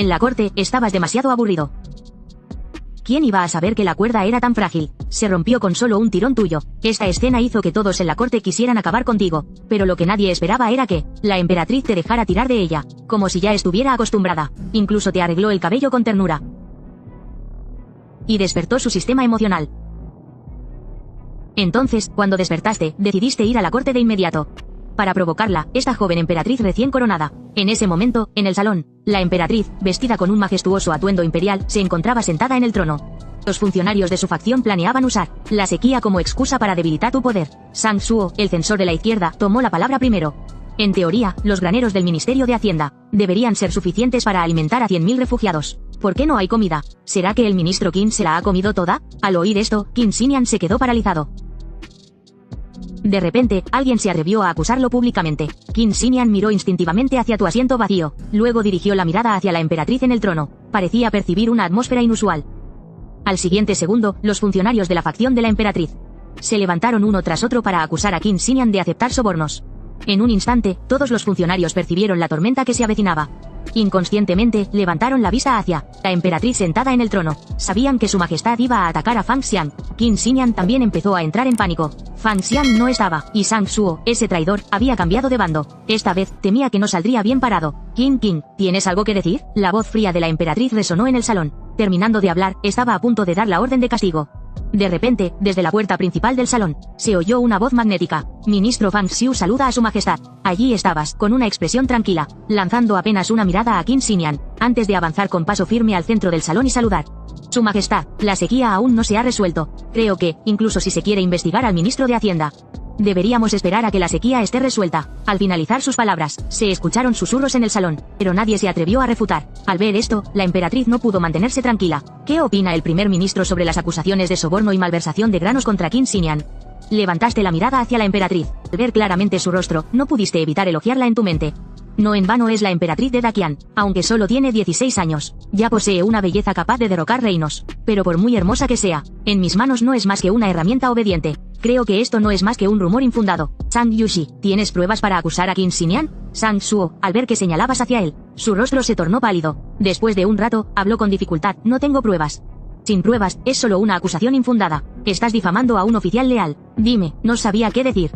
En la corte, estabas demasiado aburrido. ¿Quién iba a saber que la cuerda era tan frágil? Se rompió con solo un tirón tuyo. Esta escena hizo que todos en la corte quisieran acabar contigo, pero lo que nadie esperaba era que la emperatriz te dejara tirar de ella, como si ya estuviera acostumbrada. Incluso te arregló el cabello con ternura. Y despertó su sistema emocional. Entonces, cuando despertaste, decidiste ir a la corte de inmediato. Para provocarla, esta joven emperatriz recién coronada. En ese momento, en el salón, la emperatriz, vestida con un majestuoso atuendo imperial, se encontraba sentada en el trono. Los funcionarios de su facción planeaban usar la sequía como excusa para debilitar tu poder. Sang Suo, el censor de la izquierda, tomó la palabra primero. En teoría, los graneros del Ministerio de Hacienda deberían ser suficientes para alimentar a 100.000 refugiados. ¿Por qué no hay comida? ¿Será que el ministro Qin se la ha comido toda? Al oír esto, Qin Xinian se quedó paralizado. De repente, alguien se atrevió a acusarlo públicamente. Qin Xinian miró instintivamente hacia tu asiento vacío, luego dirigió la mirada hacia la emperatriz en el trono. Parecía percibir una atmósfera inusual. Al siguiente segundo, los funcionarios de la facción de la emperatriz se levantaron uno tras otro para acusar a Qin Xinian de aceptar sobornos. En un instante, todos los funcionarios percibieron la tormenta que se avecinaba. Inconscientemente, levantaron la vista hacia la emperatriz sentada en el trono. Sabían que su majestad iba a atacar a Fang Xian. Qin Xinian también empezó a entrar en pánico. Fang Xian no estaba, y Sang Suo, ese traidor, había cambiado de bando. Esta vez, temía que no saldría bien parado. Qin, ¿tienes algo que decir? La voz fría de la emperatriz resonó en el salón. Terminando de hablar, estaba a punto de dar la orden de castigo. De repente, desde la puerta principal del salón, se oyó una voz magnética. Ministro Fang Xiu saluda a su majestad. Allí estabas, con una expresión tranquila, lanzando apenas una mirada a Qin Xinian, antes de avanzar con paso firme al centro del salón y saludar. Su majestad, la sequía aún no se ha resuelto. Creo que, incluso si se quiere investigar al ministro de Hacienda, deberíamos esperar a que la sequía esté resuelta. Al finalizar sus palabras, se escucharon susurros en el salón, pero nadie se atrevió a refutar. Al ver esto, la emperatriz no pudo mantenerse tranquila. ¿Qué opina el primer ministro sobre las acusaciones de soborno y malversación de granos contra Qin Xinian? Levantaste la mirada hacia la emperatriz. Al ver claramente su rostro, no pudiste evitar elogiarla en tu mente. No en vano es la emperatriz de Daqian, aunque solo tiene 16 años. Ya posee una belleza capaz de derrocar reinos. Pero por muy hermosa que sea, en mis manos no es más que una herramienta obediente. Creo que esto no es más que un rumor infundado. Sang Yushi, ¿tienes pruebas para acusar a Qin Xinian? Sang Suo, al ver que señalabas hacia él, su rostro se tornó pálido. Después de un rato, habló con dificultad. No tengo pruebas. Sin pruebas, es solo una acusación infundada. Estás difamando a un oficial leal. Dime, no sabía qué decir.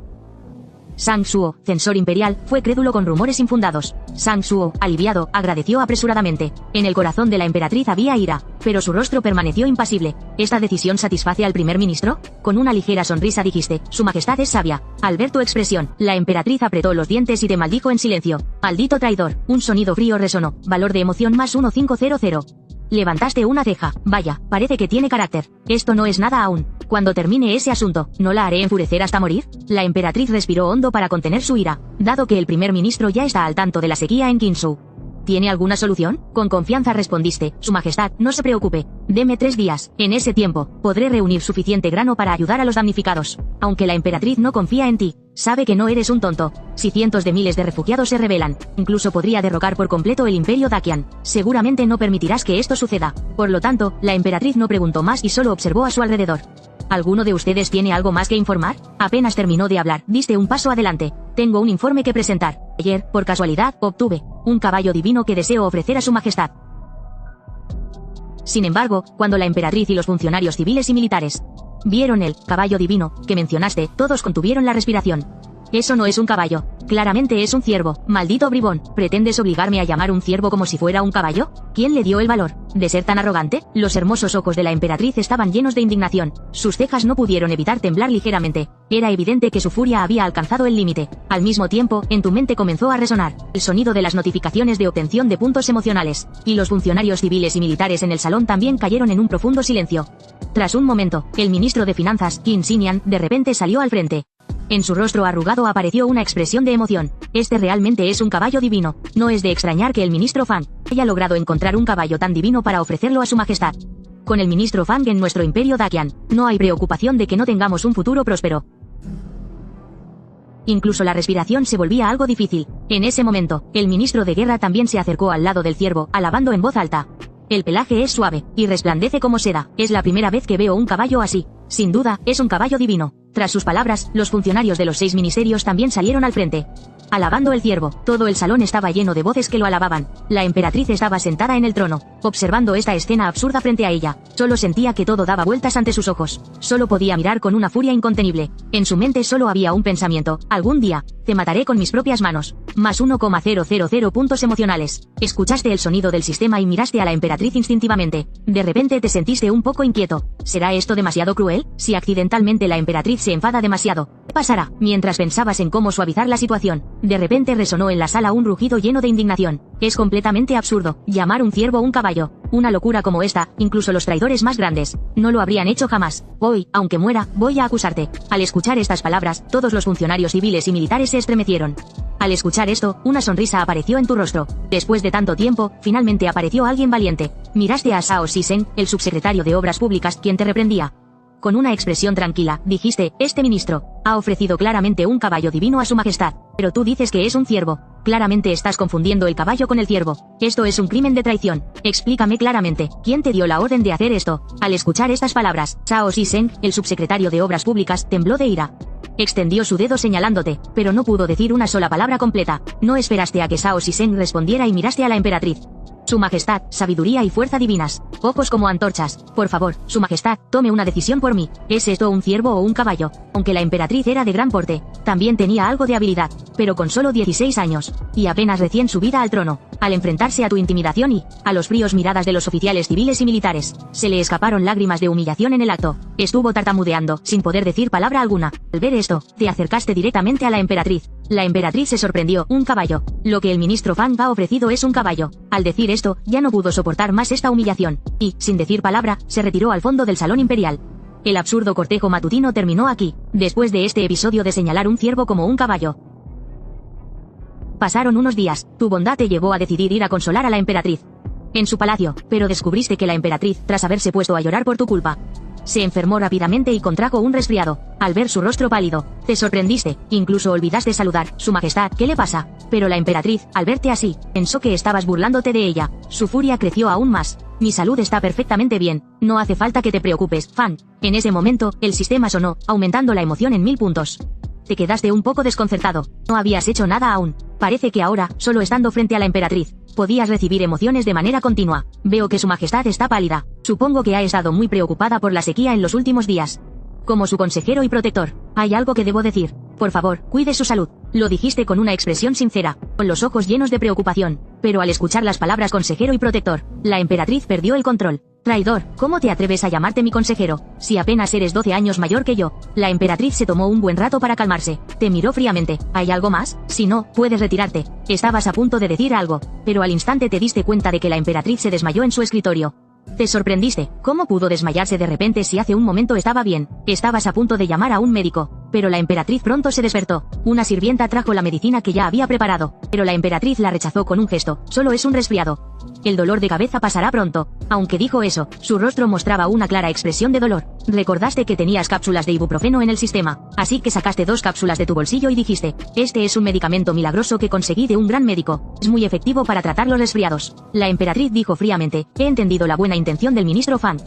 Sang Suo, censor imperial, fue crédulo con rumores infundados. Sang Suo, aliviado, agradeció apresuradamente. En el corazón de la emperatriz había ira, pero su rostro permaneció impasible. ¿Esta decisión satisface al primer ministro? Con una ligera sonrisa dijiste, su majestad es sabia. Al ver tu expresión, la emperatriz apretó los dientes y te maldijo en silencio. Maldito traidor. Un sonido frío resonó. Valor de emoción más 1500. Levantaste una ceja. Vaya, parece que tiene carácter. Esto no es nada aún. Cuando termine ese asunto, ¿no la haré enfurecer hasta morir? La emperatriz respiró hondo para contener su ira, dado que el primer ministro ya está al tanto de la sequía en Qinzhou. ¿Tiene alguna solución? Con confianza respondiste, su majestad, no se preocupe. Deme 3 días. En ese tiempo, podré reunir suficiente grano para ayudar a los damnificados. Aunque la emperatriz no confía en ti, sabe que no eres un tonto. Si cientos de miles de refugiados se rebelan, incluso podría derrocar por completo el imperio Daqian. Seguramente no permitirás que esto suceda. Por lo tanto, la emperatriz no preguntó más y solo observó a su alrededor. ¿Alguno de ustedes tiene algo más que informar? Apenas terminó de hablar, diste un paso adelante. Tengo un informe que presentar. Ayer, por casualidad, obtuve un caballo divino que deseo ofrecer a su majestad. Sin embargo, cuando la emperatriz y los funcionarios civiles y militares vieron el caballo divino que mencionaste, todos contuvieron la respiración. Eso no es un caballo. Claramente es un ciervo. Maldito bribón. ¿Pretendes obligarme a llamar un ciervo como si fuera un caballo? ¿Quién le dio el valor de ser tan arrogante? Los hermosos ojos de la emperatriz estaban llenos de indignación. Sus cejas no pudieron evitar temblar ligeramente. Era evidente que su furia había alcanzado el límite. Al mismo tiempo, en tu mente comenzó a resonar el sonido de las notificaciones de obtención de puntos emocionales, y los funcionarios civiles y militares en el salón también cayeron en un profundo silencio. Tras un momento, el ministro de Finanzas, Qin Xinian, de repente salió al frente. En su rostro arrugado apareció una expresión de emoción. Este realmente es un caballo divino. No es de extrañar que el ministro Fang haya logrado encontrar un caballo tan divino para ofrecerlo a su majestad. Con el ministro Fang en nuestro imperio Daqian, no hay preocupación de que no tengamos un futuro próspero. Incluso la respiración se volvía algo difícil. En ese momento, el ministro de guerra también se acercó al lado del ciervo, alabando en voz alta. El pelaje es suave, y resplandece como seda. Es la primera vez que veo un caballo así. Sin duda, es un caballo divino. Tras sus palabras, los funcionarios de los 6 ministerios también salieron al frente. alabando el ciervo. Todo el salón estaba lleno de voces que lo alababan. La emperatriz estaba sentada en el trono, observando esta escena absurda frente a ella. Solo sentía que todo daba vueltas ante sus ojos. Solo podía mirar con una furia incontenible. En su mente solo había un pensamiento: algún día, te mataré con mis propias manos. Más 1,000 puntos emocionales. Escuchaste el sonido del sistema y miraste a la emperatriz instintivamente. De repente te sentiste un poco inquieto. ¿Será esto demasiado cruel? Si accidentalmente la emperatriz se enfada demasiado, ¿qué pasará? Mientras pensabas en cómo suavizar la situación, de repente resonó en la sala un rugido lleno de indignación. Es completamente absurdo llamar un ciervo un caballo. Una locura como esta, incluso los traidores más grandes no lo habrían hecho jamás. Hoy, aunque muera, voy a acusarte. Al escuchar estas palabras, todos los funcionarios civiles y militares se estremecieron. Al escuchar esto, una sonrisa apareció en tu rostro. Después de tanto tiempo, finalmente apareció alguien valiente. Miraste a Shao Shisen, el subsecretario de Obras Públicas, quien te reprendía. Con una expresión tranquila, dijiste: este ministro ha ofrecido claramente un caballo divino a su majestad, pero tú dices que es un ciervo. Claramente estás confundiendo el caballo con el ciervo. Esto es un crimen de traición. Explícame claramente, ¿quién te dio la orden de hacer esto? Al escuchar estas palabras, Shao Shisen, el subsecretario de Obras Públicas, tembló de ira. Extendió su dedo señalándote, pero no pudo decir una sola palabra completa. No esperaste a que Shao Shisen respondiera y miraste a la emperatriz. Su majestad, sabiduría y fuerza divinas, ojos como antorchas. Por favor, su majestad, tome una decisión por mí. ¿Es esto un ciervo o un caballo? Aunque la emperatriz era de gran porte, también tenía algo de habilidad, pero con solo 16 años, y apenas recién subida al trono. Al enfrentarse a tu intimidación y a los fríos miradas de los oficiales civiles y militares, se le escaparon lágrimas de humillación en el acto. Estuvo tartamudeando, sin poder decir palabra alguna. Al ver esto, te acercaste directamente a la emperatriz. La emperatriz se sorprendió. Un caballo. Lo que el ministro Fang ha ofrecido es un caballo. Al decir esto, ya no pudo soportar más esta humillación, y, sin decir palabra, se retiró al fondo del salón imperial. El absurdo cortejo matutino terminó aquí, después de este episodio de señalar un ciervo como un caballo. Pasaron unos días. Tu bondad te llevó a decidir ir a consolar a la emperatriz en su palacio, pero descubriste que la emperatriz, tras haberse puesto a llorar por tu culpa, se enfermó rápidamente y contrajo un resfriado. Al ver su rostro pálido, te sorprendiste, incluso olvidaste saludar. Su majestad, ¿qué le pasa? Pero la emperatriz, al verte así, pensó que estabas burlándote de ella. Su furia creció aún más. Mi salud está perfectamente bien. No hace falta que te preocupes, Fan. En ese momento, el sistema sonó, aumentando la emoción en 1000 puntos. Te quedaste un poco desconcertado. No habías hecho nada aún. Parece que ahora, solo estando frente a la emperatriz, podías recibir emociones de manera continua. Veo que su majestad está pálida. Supongo que ha estado muy preocupada por la sequía en los últimos días. Como su consejero y protector, hay algo que debo decir. Por favor, cuide su salud. Lo dijiste con una expresión sincera, con los ojos llenos de preocupación. Pero al escuchar las palabras consejero y protector, la emperatriz perdió el control. Traidor, ¿cómo te atreves a llamarte mi consejero, si apenas eres 12 años mayor que yo? La emperatriz se tomó un buen rato para calmarse. Te miró fríamente. ¿Hay algo más? Si no, puedes retirarte. Estabas a punto de decir algo, pero al instante te diste cuenta de que la emperatriz se desmayó en su escritorio. Te sorprendiste. ¿Cómo pudo desmayarse de repente si hace un momento estaba bien? Estabas a punto de llamar a un médico, pero la emperatriz pronto se despertó. Una sirvienta trajo la medicina que ya había preparado, pero la emperatriz la rechazó con un gesto. Solo es un resfriado. El dolor de cabeza pasará pronto. Aunque dijo eso, su rostro mostraba una clara expresión de dolor. Recordaste que tenías cápsulas de ibuprofeno en el sistema, así que sacaste 2 cápsulas de tu bolsillo y dijiste: este es un medicamento milagroso que conseguí de un gran médico. Es muy efectivo para tratar los resfriados. La emperatriz dijo fríamente: he entendido la buena intención del ministro Fan.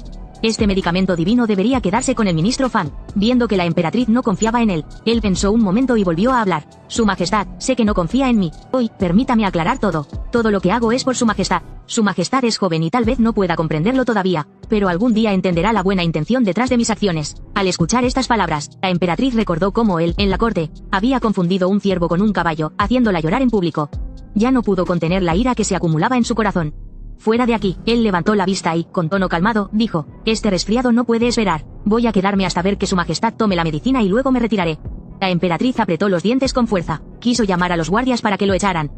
Este medicamento divino debería quedarse con el ministro Fan. Viendo que la emperatriz no confiaba en él, él pensó un momento y volvió a hablar. Su majestad, sé que no confía en mí. Hoy, permítame aclarar todo. Todo lo que hago es por su majestad. Su majestad es joven y tal vez no pueda comprenderlo todavía, pero algún día entenderá la buena intención detrás de mis acciones. Al escuchar estas palabras, la emperatriz recordó cómo él, en la corte, había confundido un ciervo con un caballo, haciéndola llorar en público. Ya no pudo contener la ira que se acumulaba en su corazón. Fuera de aquí, él levantó la vista y, con tono calmado, dijo: este resfriado no puede esperar. Voy a quedarme hasta ver que su majestad tome la medicina y luego me retiraré. La emperatriz apretó los dientes con fuerza. Quiso llamar a los guardias para que lo echaran.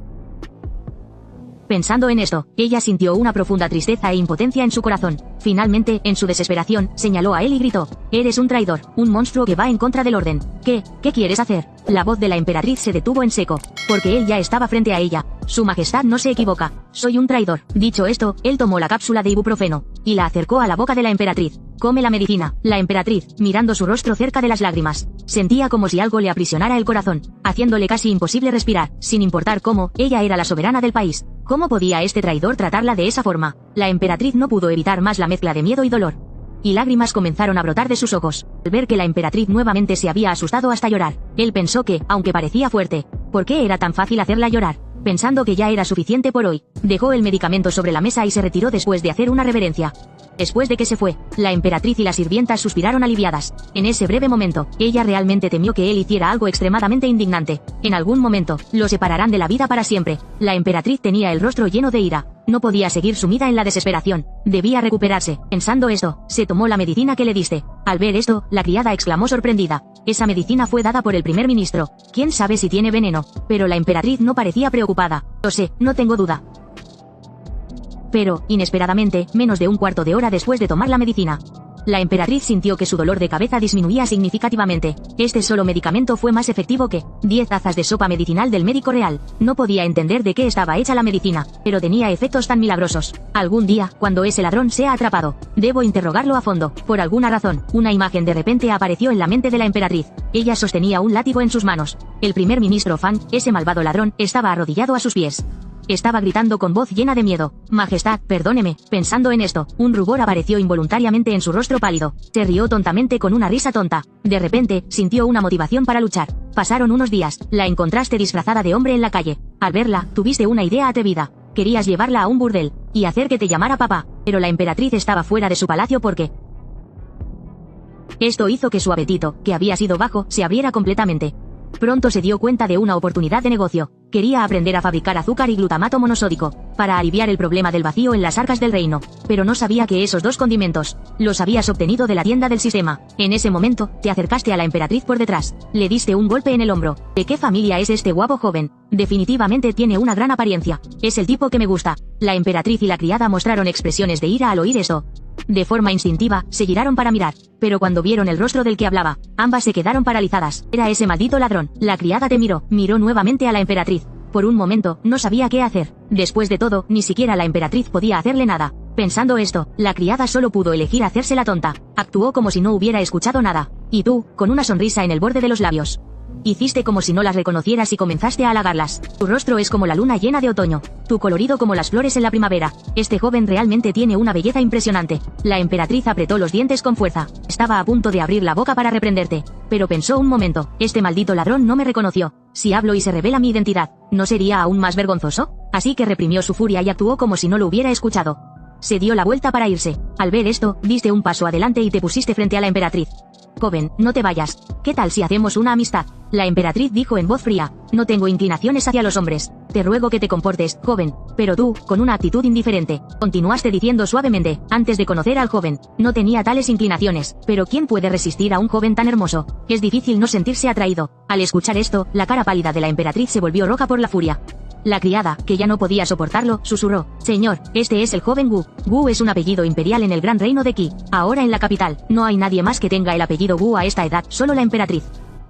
Pensando en esto, ella sintió una profunda tristeza e impotencia en su corazón. Finalmente, en su desesperación, señaló a él y gritó: eres un traidor, un monstruo que va en contra del orden. ¿Qué quieres hacer? La voz de la emperatriz se detuvo en seco, porque él ya estaba frente a ella. Su majestad no se equivoca. Soy un traidor. Dicho esto, él tomó la cápsula de ibuprofeno y la acercó a la boca de la emperatriz. Come la medicina. La emperatriz, mirando su rostro cerca de las lágrimas, sentía como si algo le aprisionara el corazón, haciéndole casi imposible respirar. Sin importar cómo, ella era la soberana del país. ¿Cómo podía este traidor tratarla de esa forma? La emperatriz no pudo evitar más la mezcla de miedo y dolor, y lágrimas comenzaron a brotar de sus ojos. Al ver que la emperatriz nuevamente se había asustado hasta llorar, él pensó que, aunque parecía fuerte, ¿Por qué era tan fácil hacerla llorar? Pensando que ya era suficiente por hoy, dejó el medicamento sobre la mesa y se retiró después de hacer una reverencia. Después de que se fue, la emperatriz y las sirvientas suspiraron aliviadas. En ese breve momento, ella realmente temió que él hiciera algo extremadamente indignante. En algún momento, lo separarán de la vida para siempre. La emperatriz tenía el rostro lleno de ira. No podía seguir sumida en la desesperación. Debía recuperarse. Pensando esto, se tomó la medicina que le diste. Al ver esto, la criada exclamó sorprendida. Esa medicina fue dada por el primer ministro. ¿Quién sabe si tiene veneno? Pero la emperatriz no parecía preocupada. Lo sé, no tengo duda. Pero, inesperadamente, menos de un cuarto de hora después de tomar la medicina, la emperatriz sintió que su dolor de cabeza disminuía significativamente. Este solo medicamento fue más efectivo que 10 tazas de sopa medicinal del médico real. No podía entender de qué estaba hecha la medicina, pero tenía efectos tan milagrosos. Algún día, cuando ese ladrón sea atrapado, debo interrogarlo a fondo. Por alguna razón, una imagen de repente apareció en la mente de la emperatriz. Ella sostenía un látigo en sus manos. El primer ministro Fang, ese malvado ladrón, estaba arrodillado a sus pies. Estaba gritando con voz llena de miedo. Majestad, perdóneme. Pensando en esto, un rubor apareció involuntoriamente en su rostro pálido. Se rió tontamente con una risa tonta. De repente, sintió una motivación para luchar. Pasaron unos días. La encontraste disfrazada de hombre en la calle. Al verla, tuviste una idea atrevida. Querías llevarla a un burdel y hacer que te llamara papá. Pero la emperatriz estaba fuera de su palacio porque esto hizo que su apetito, que había sido bajo, se abriera completamente. Pronto se dio cuenta de una oportunidad de negocio. Quería aprender a fabricar azúcar y glutamato monosódico, para aliviar el problema del vacío en las arcas del reino. Pero no sabía que esos dos condimentos los habías obtenido de la tienda del sistema. En ese momento, te acercaste a la emperatriz por detrás. Le diste un golpe en el hombro. ¿De qué familia es este guapo joven? Definitivamente tiene una gran apariencia. Es el tipo que me gusta. La emperatriz y la criada mostraron expresiones de ira al oír esto. De forma instintiva, se giraron para mirar, pero cuando vieron el rostro del que hablaba, ambas se quedaron paralizadas. Era ese maldito ladrón. La criada te miró nuevamente a la emperatriz. Por un momento, no sabía qué hacer. Después de todo, ni siquiera la emperatriz podía hacerle nada. Pensando esto, la criada solo pudo elegir hacerse la tonta. Actuó como si no hubiera escuchado nada. Y tú, con una sonrisa en el borde de los labios, hiciste como si no las reconocieras y comenzaste a halagarlas. Tu rostro es como la luna llena de otoño. Tu colorido como las flores en la primavera. Este joven realmente tiene una belleza impresionante. La emperatriz apretó los dientes con fuerza. Estaba a punto de abrir la boca para reprenderte. Pero pensó un momento. Este maldito ladrón no me reconoció. Si hablo y se revela mi identidad, ¿no sería aún más vergonzoso? Así que reprimió su furia y actuó como si no lo hubiera escuchado. Se dio la vuelta para irse. Al ver esto, diste un paso adelante y te pusiste frente a la emperatriz. Joven, no te vayas. ¿Qué tal si hacemos una amistad? La emperatriz dijo en voz fría. No tengo inclinaciones hacia los hombres. Te ruego que te comportes, joven. Pero tú, con una actitud indiferente, continuaste diciendo suavemente, antes de conocer al joven, no tenía tales inclinaciones. Pero ¿quién puede resistir a un joven tan hermoso? Es difícil no sentirse atraído. Al escuchar esto, la cara pálida de la emperatriz se volvió roja por la furia. La criada, que ya no podía soportarlo, susurró. Señor, este es el joven Wu. Wu es un apellido imperial en el gran reino de Qi. Ahora en la capital, no hay nadie más que tenga el apellido Wu a esta edad, solo la emperatriz.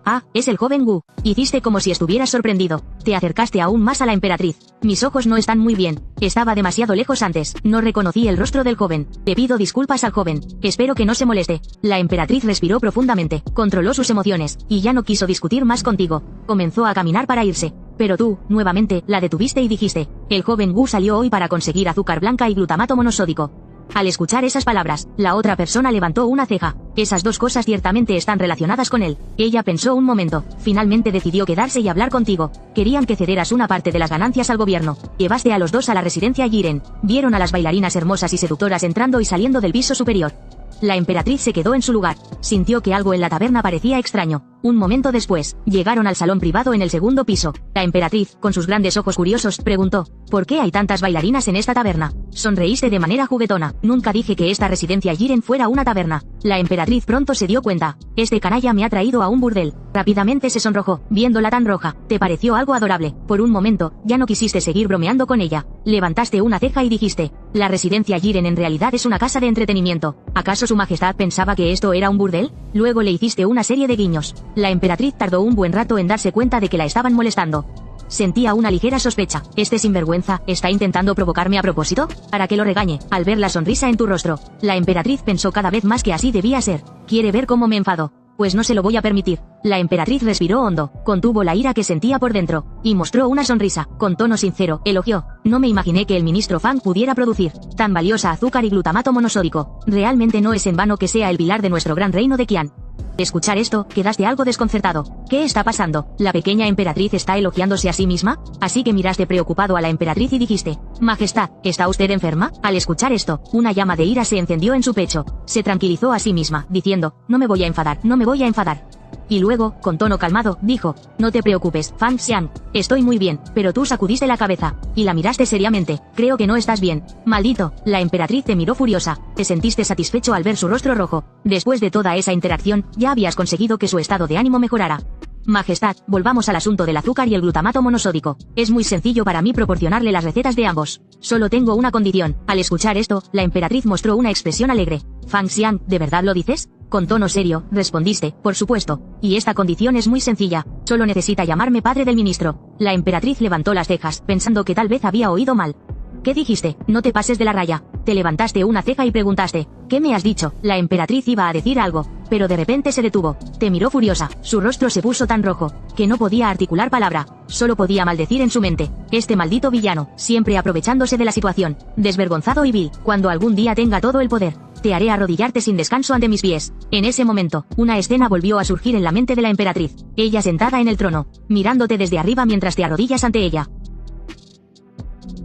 Ah, es el joven Wu. Hiciste como si estuvieras sorprendido. Te acercaste aún más a la emperatriz. Mis ojos no están muy bien. Estaba demasiado lejos antes. No reconocí el rostro del joven. Te pido disculpas al joven. Espero que no se moleste. La emperatriz respiró profundamente, controló sus emociones, y ya no quiso discutir más contigo. Comenzó a caminar para irse. Pero tú, nuevamente, la detuviste y dijiste, el joven Wu salió hoy para conseguir azúcar blanca y glutamato monosódico. Al escuchar esas palabras, la otra persona levantó una ceja. Esas dos cosas ciertamente están relacionadas con él. Ella pensó un momento. Finalmente decidió quedarse y hablar contigo. Querían que cederas una parte de las ganancias al gobierno. Llevaste a los dos a la residencia Jiren. Vieron a las bailarinas hermosas y seductoras entrando y saliendo del piso superior. La emperatriz se quedó en su lugar. Sintió que algo en la taberna parecía extraño. Un momento después, llegaron al salón privado en el segundo piso. La emperatriz, con sus grandes ojos curiosos, preguntó, ¿por qué hay tantas bailarinas en esta taberna? Sonreíste de manera juguetona. Nunca dije que esta residencia Jiren fuera una taberna. La emperatriz pronto se dio cuenta. Este canalla me ha traído a un burdel. Rápidamente se sonrojó, viéndola tan roja. Te pareció algo adorable. Por un momento, ya no quisiste seguir bromeando con ella. Levantaste una ceja y dijiste, la residencia Jiren en realidad es una casa de entretenimiento. ¿Acaso su majestad pensaba que esto era un burdel? Luego le hiciste una serie de guiños. La emperatriz tardó un buen rato en darse cuenta de que la estaban molestando. Sentía una ligera sospecha. Este sinvergüenza, ¿está intentando provocarme a propósito? Para que lo regañe, al ver la sonrisa en tu rostro. La emperatriz pensó cada vez más que así debía ser. ¿Quiere ver cómo me enfado? Pues no se lo voy a permitir. La emperatriz respiró hondo, contuvo la ira que sentía por dentro, y mostró una sonrisa. Con tono sincero, elogió. No me imaginé que el ministro Fang pudiera producir tan valiosa azúcar y glutamato monosódico. Realmente no es en vano que sea el pilar de nuestro gran reino de Qian. Al escuchar esto, quedaste algo desconcertado. ¿Qué está pasando? ¿La pequeña emperatriz está elogiándose a sí misma? Así que miraste preocupado a la emperatriz y dijiste: Majestad, ¿está usted enferma? Al escuchar esto, una llama de ira se encendió en su pecho. Se tranquilizó a sí misma, diciendo: no me voy a enfadar, no me voy a enfadar. Y luego, con tono calmado, dijo: no te preocupes, Fang Xiang, estoy muy bien, pero tú sacudiste la cabeza, y la miraste seriamente, creo que no estás bien. Maldito, la emperatriz te miró furiosa, te sentiste satisfecho al ver su rostro rojo. Después de toda esa interacción, ya habías conseguido que su estado de ánimo mejorara. Majestad, volvamos al asunto del azúcar y el glutamato monosódico. Es muy sencillo para mí proporcionarle las recetas de ambos. Solo tengo una condición. Al escuchar esto, la emperatriz mostró una expresión alegre. Fang Xiang, ¿de verdad lo dices? Con tono serio, respondiste: por supuesto. Y esta condición es muy sencilla. Solo necesita llamarme padre del ministro. La emperatriz levantó las cejas, pensando que tal vez había oído mal. ¿Qué dijiste? No te pases de la raya. Te levantaste una ceja y preguntaste: ¿qué me has dicho? La emperatriz iba a decir algo, pero de repente se detuvo. Te miró furiosa. Su rostro se puso tan rojo que no podía articular palabra. Solo podía maldecir en su mente: este maldito villano, siempre aprovechándose de la situación. Desvergonzado y vil. Cuando algún día tenga todo el poder, te haré arrodillarte sin descanso ante mis pies. En ese momento, una escena volvió a surgir en la mente de la emperatriz. Ella sentada en el trono, mirándote desde arriba mientras te arrodillas ante ella.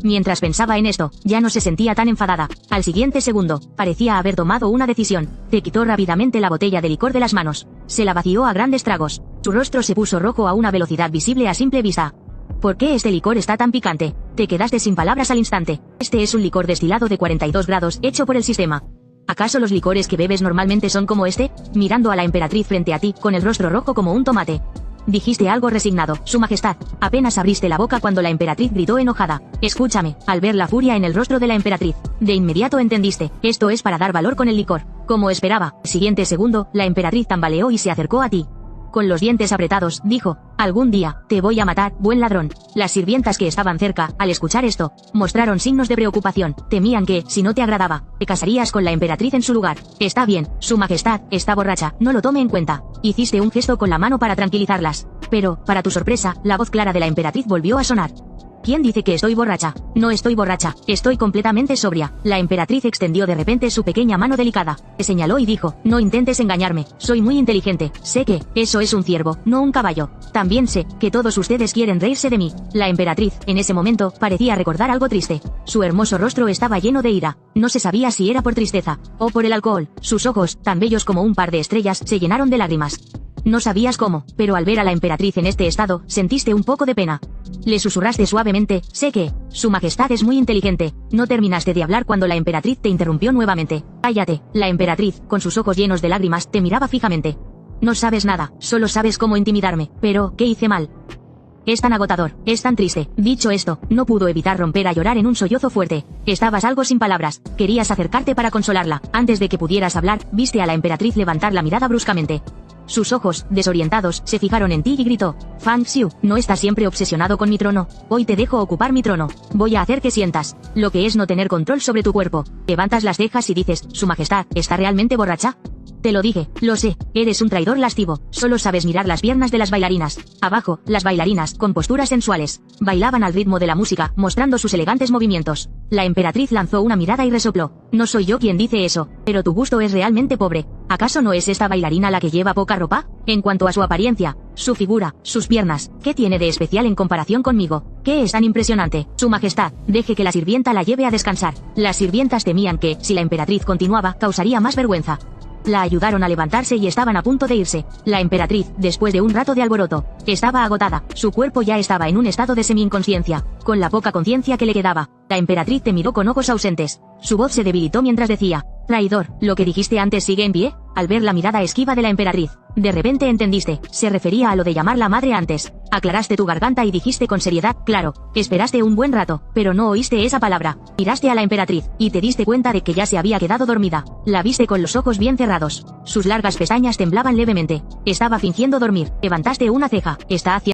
Mientras pensaba en esto, ya no se sentía tan enfadada. Al siguiente segundo, parecía haber tomado una decisión. Te quitó rápidamente la botella de licor de las manos. Se la vació a grandes tragos. Su rostro se puso rojo a una velocidad visible a simple vista. ¿Por qué este licor está tan picante? Te quedaste sin palabras al instante. Este es un licor destilado de 42 grados, hecho por el sistema. ¿Acaso los licores que bebes normalmente son como este? Mirando a la emperatriz frente a ti, con el rostro rojo como un tomate. Dijiste algo resignado: Su Majestad. Apenas abriste la boca cuando la emperatriz gritó enojada: escúchame. Al ver la furia en el rostro de la emperatriz, de inmediato entendiste: esto es para dar valor con el licor. Como esperaba, el siguiente segundo, la emperatriz tambaleó y se acercó a ti. Con los dientes apretados, dijo: algún día, te voy a matar, buen ladrón. Las sirvientas que estaban cerca, al escuchar esto, mostraron signos de preocupación. Temían que, si no te agradaba, te casarías con la emperatriz en su lugar. Está bien, Su Majestad, está borracha, no lo tome en cuenta. Hiciste un gesto con la mano para tranquilizarlas. Pero, para tu sorpresa, la voz clara de la emperatriz volvió a sonar. ¿Quién dice que estoy borracha? No estoy borracha, estoy completamente sobria. La emperatriz extendió de repente su pequeña mano delicada. Te señaló y dijo: no intentes engañarme, soy muy inteligente. Sé que, eso es un ciervo, no un caballo. También sé, que todos ustedes quieren reírse de mí. La emperatriz, en ese momento, parecía recordar algo triste. Su hermoso rostro estaba lleno de ira. No se sabía si era por tristeza, o por el alcohol. Sus ojos, tan bellos como un par de estrellas, se llenaron de lágrimas. No sabías cómo, pero al ver a la emperatriz en este estado, sentiste un poco de pena. Le susurraste suavemente: sé que, Su Majestad es muy inteligente. No terminaste de hablar cuando la emperatriz te interrumpió nuevamente. Cállate. La emperatriz, con sus ojos llenos de lágrimas, te miraba fijamente. No sabes nada, solo sabes cómo intimidarme. Pero, ¿qué hice mal? Es tan agotador, es tan triste. Dicho esto, no pudo evitar romper a llorar en un sollozo fuerte. Estabas algo sin palabras. Querías acercarte para consolarla. Antes de que pudieras hablar, viste a la emperatriz levantar la mirada bruscamente. Sus ojos, desorientados, se fijaron en ti y gritó: Fang Xiu, ¿no estás siempre obsesionado con mi trono? Hoy te dejo ocupar mi trono. Voy a hacer que sientas lo que es no tener control sobre tu cuerpo. Levantas las cejas y dices: Su Majestad, ¿está realmente borracha? Te lo dije, lo sé, eres un traidor lascivo. Solo sabes mirar las piernas de las bailarinas. Abajo, las bailarinas, con posturas sensuales, bailaban al ritmo de la música, mostrando sus elegantes movimientos. La emperatriz lanzó una mirada y resopló: no soy yo quien dice eso, pero tu gusto es realmente pobre. ¿Acaso no es esta bailarina la que lleva poca ropa? En cuanto a su apariencia, su figura, sus piernas, ¿qué tiene de especial en comparación conmigo? ¿Qué es tan impresionante? Su Majestad, deje que la sirvienta la lleve a descansar. Las sirvientas temían que, si la emperatriz continuaba, causaría más vergüenza. La ayudaron a levantarse y estaban a punto de irse. La emperatriz, después de un rato de alboroto, estaba agotada. Su cuerpo ya estaba en un estado de semi-inconsciencia. Con la poca conciencia que le quedaba, la emperatriz te miró con ojos ausentes. Su voz se debilitó mientras decía: traidor, ¿lo que dijiste antes sigue en pie? Al ver la mirada esquiva de la emperatriz, de repente entendiste, se refería a lo de llamarla madre antes. Aclaraste tu garganta y dijiste con seriedad: claro. Esperaste un buen rato, pero no oíste esa palabra. Miraste a la emperatriz, y te diste cuenta de que ya se había quedado dormida. La viste con los ojos bien cerrados. Sus largas pestañas temblaban levemente. Estaba fingiendo dormir. Levantaste una ceja. Está haciendo